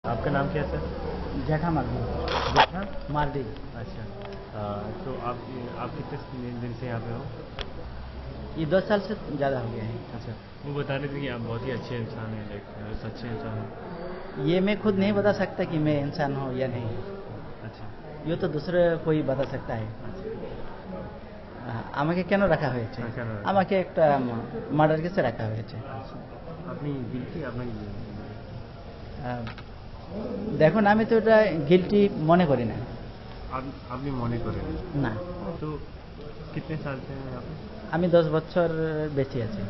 आपका नाम क्या है सर? जेठा मार्डी। जेठा मार्डी। अच्छा। तो आप कितने दिन से यहाँ पे हो? ये 10 साल से ज़्यादा हो गया है। अच्छा, वो बता रहे थे कि आप बहुत ही अच्छे इंसान हैं, लाइक सच्चे इंसान हैं। ये मैं खुद नहीं बता सकता कि मैं इंसान हूँ या नहीं। अच्छा। ये तो दूसरे कोई बता सकता है। আমাকে কেন রাখা হয়েছে? আমাকে একটা মার্ডার কেসে রাখা হয়েছে। আপনি গিলটি আপনাকে দেখুন আমি তো এটা গিলটি মনে করি না। আপনি মনে করেন না। তো कितने साल से हैं यहाँ पे? আমি 10 বছর বেঁচে আছি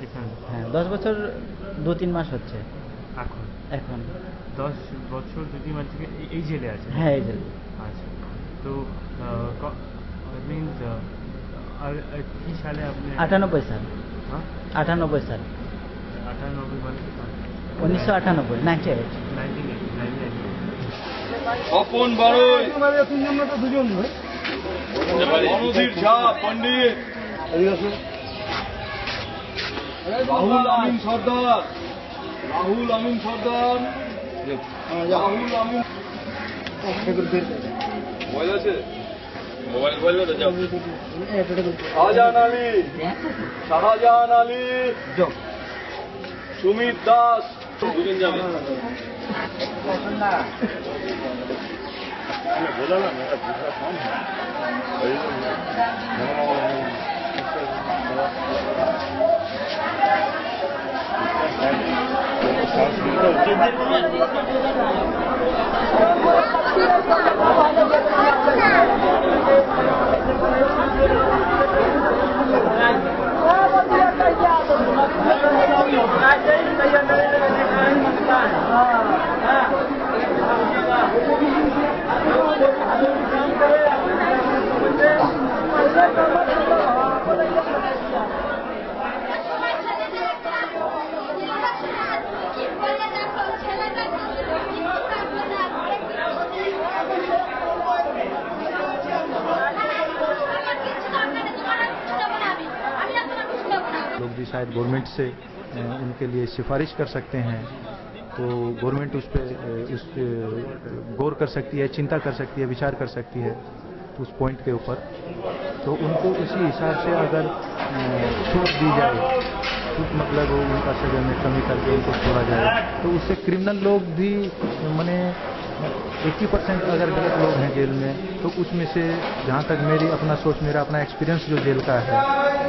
এখানে। হ্যাঁ 10 বছর 2-3 মাস হচ্ছে এখন 10 বছর 2-3 মাস থেকে এই জেলে আছে? হ্যাঁ এই জেলে। আচ্ছা, তো মিনস আর কি সালে আপনি? 98 সাল। হ্যাঁ 98 সাল। 98 মানে 1998 98 অপন বারোই দুজন মনোধীর ঝা পণ্ডিত রাহুল আমিন সর্দার রাহুল আমিন মোবাইল আছে মোবাইল শাহজাহান আলী সুমিত দাস দুজন যাবে बोला ना मेरा दूसरा काम है लोग भी शायद गवर्नमेंट से उनके लिए सिफारिश कर सकते हैं, तो गवर्नमेंट उस पर गौर कर सकती है, चिंता कर सकती है, विचार कर सकती है उस पॉइंट के ऊपर। तो उनको उसी हिसाब से अगर छूट दी जाए, छूट मतलब उनका सजा में कमी करके उनको छोड़ा जाए, तो उससे क्रिमिनल लोग भी माने 80% अगर गलत लोग हैं जेल में, तो उसमें से जहाँ तक मेरी अपना सोच, मेरा अपना एक्सपीरियंस जो जेल का है,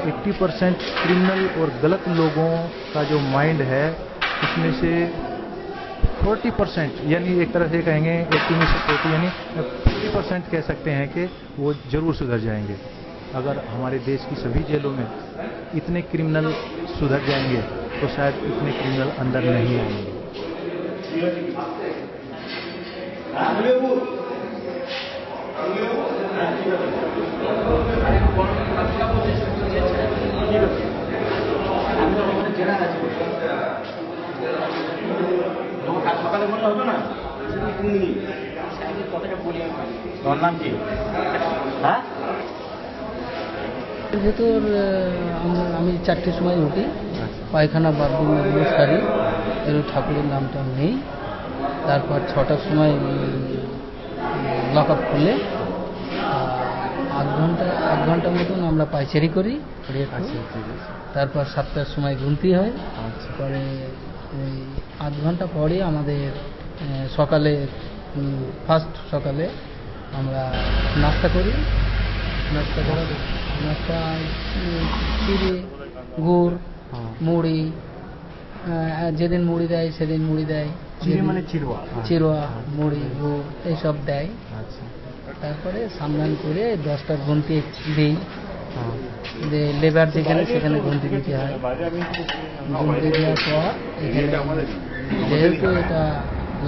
80% क्रिमिनल और गलत लोगों का जो माइंड है उसमें से 40% यानी एक तरह से कहेंगे 80 में से 40 यानी 40% कह सकते हैं कि वो जरूर सुधर जाएंगे। अगर हमारे देश की सभी जेलों में इतने क्रिमिनल सुधर जाएंगे तो शायद इतने क्रिमिनल अंदर नहीं आएंगे। সকালে বললে হবে না? তোমার নাম কি? হ্যাঁ ভেতর আমি 4টের সময় উঠি, পায়খানা বাথরুম এগুলো সারি, এর ঠাকুরের নামটা নেই। তারপর 6টার সময় লক আপ খুলে আধ ঘন্টা মতন আমরা পায়চারি করি। তারপর 7টার সময় গুনতি হয়। পরে আধ ঘন্টা পরে আমাদের সকালে সকালে আমরা নাস্তা করি। নাস্তা চিড়ে, গুড়, মুড়ি, যেদিন মুড়ি দেয় সেদিন মুড়ি দেয়, চিড়োয়া, মুড়ি, গুড় এইসব দেয়। তারপরে সামনান করে 10টার গুনতি দিই, লেবার যেখানে সেখানে গুনতি দিতে হয়। গুনতি দেওয়ার পর এখানে যেহেতু এটা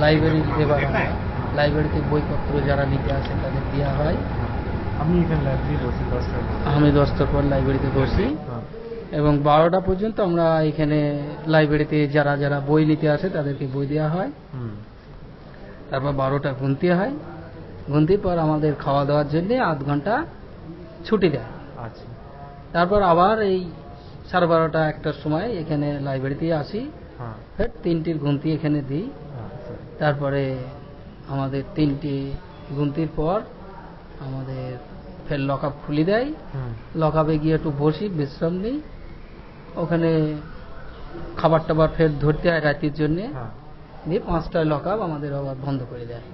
লাইব্রেরির লেবার, লাইব্রেরিতে বইপত্র যারা নিতে আসে তাদের দেওয়া হয়। আমি 10টার পর লাইব্রেরিতে বসি এবং 12টা পর্যন্ত আমরা এখানে লাইব্রেরিতে যারা বই নিতে আসে তাদেরকে বই দেওয়া হয়। তারপর 12টা গুনতি হয়। গুনতির পর আমাদের খাওয়া দাওয়ার জন্য আধ ঘন্টা ছুটি দেয়। তারপর আবার এই 12:30-1টার সময় এখানে লাইব্রেরিতে আসি, ফের 3টির গুনতি এখানে দিই। তারপরে আমাদের 3টে গুনতির পর আমাদের ফের লক আপ খুলে দেয়। লক আপে গিয়ে একটু বসি, বিশ্রাম নিই। ওখানে খাবার টাবার ফের ধরতে হয় রাতের জন্যে, দিয়ে 5টায় লক আপ আমাদের আবার বন্ধ করে দেয়।